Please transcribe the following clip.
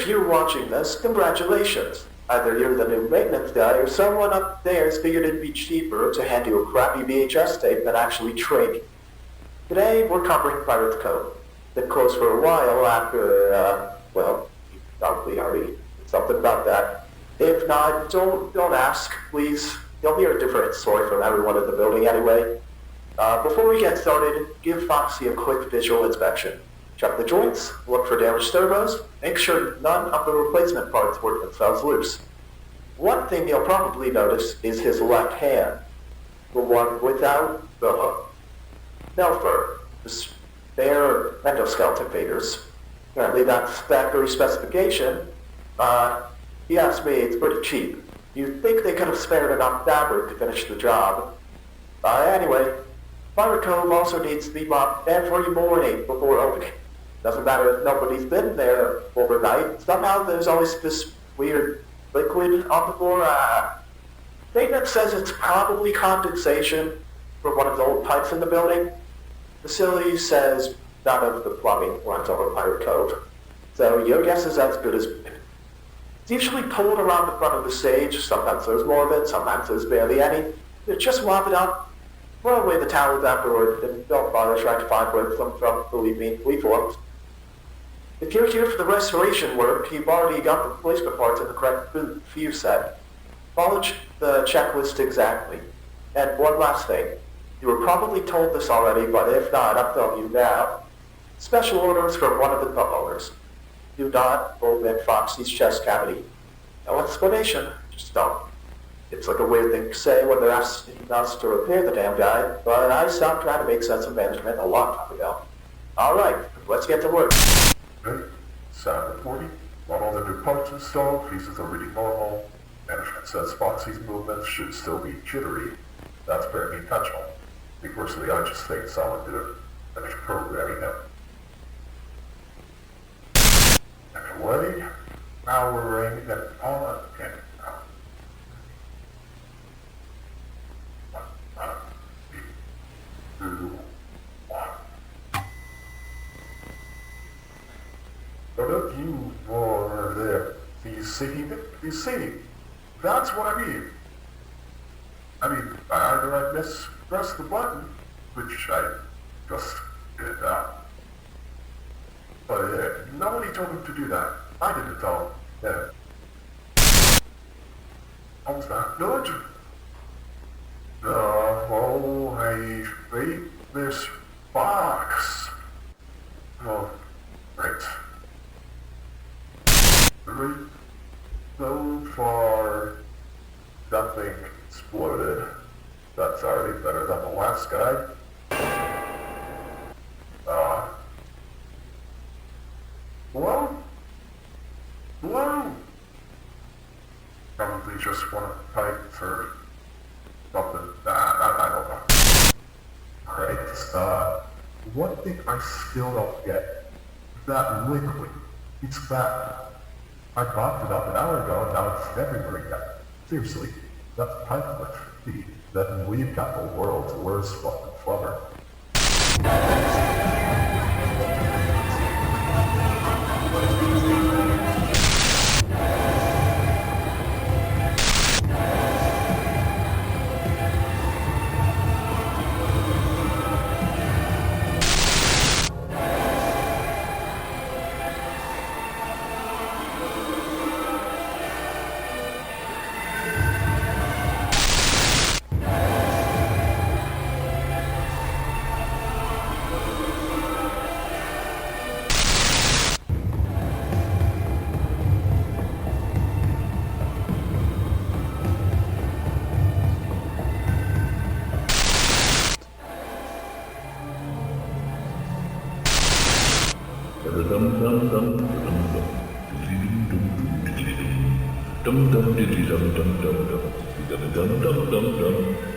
If you're watching this, congratulations. Either you're the new maintenance guy or someone upstairs figured it'd be cheaper to hand you a crappy VHS tape than actually train you. Today, we're covering Pirate's Cove. Been closed for a while after, well, you probably already did something about that. If not, don't ask, please. You'll hear a different story from everyone in the building anyway. Before we get started, give Foxy a quick visual inspection. Check the joints, look for damaged turbos, make sure none of the replacement parts work themselves loose. One thing you'll probably notice is his left hand, the one without the hook. No fur, the spare endoskeleton figures. Apparently that's factory specification. He asked me, it's pretty cheap. You'd think they could have spared enough fabric to finish the job. Anyway, Pirate Cove also needs to be mopped every morning before opening. Doesn't matter if nobody's been there overnight. Somehow there's always this weird liquid on the floor. Maintenance says it's probably condensation from one of the old pipes in the building. Facility says none of the plumbing runs over Pirate Cove. So your guess is as good as mine. It's usually pulled around the front of the stage. Sometimes there's more of it, sometimes there's barely any. Just mop it up, throw away the towels afterward, and don't bother trying to find where it's come from. Believe me, we've looked. If you're here for the restoration work, you've already got the replacement parts in the correct fuse set. Follow the checklist exactly. And one last thing. You were probably told this already, but if not, I'm telling you now. Special orders from one of the pub owners. Do not omit Foxy's chest cavity. No explanation, just don't. It's like a weird thing to say when they're asking us to repair the damn guy, but I stopped trying to make sense of management a long time ago. Alright, let's get to work. Okay, sound reporting. While all the new parts installed, pieces are reading normal. Management says Foxy's movements should still be jittery. That's very intentional. Me personally, I just think someone did it. Finish programming him. Anyway, powering and on and out. 1, 2, 1. What up, you over there? You see, that's what I mean. Either I mispressed the button, which I just did now. But nobody told him to do that. I didn't tell him. How's that good? Oh, I hate this box. Oh, right. So far, nothing exploded. That's already better than the last guy. Hello? Probably just want to fight for something. I don't know. Alright, one thing I still don't get. That liquid. It's that. I mopped it up an hour ago and now it's everywhere again. Seriously, that's pipe feet. Then we've got the world's worst fucking flubber. Dum dum dum dum dum dum dum dum dum dum dum dum.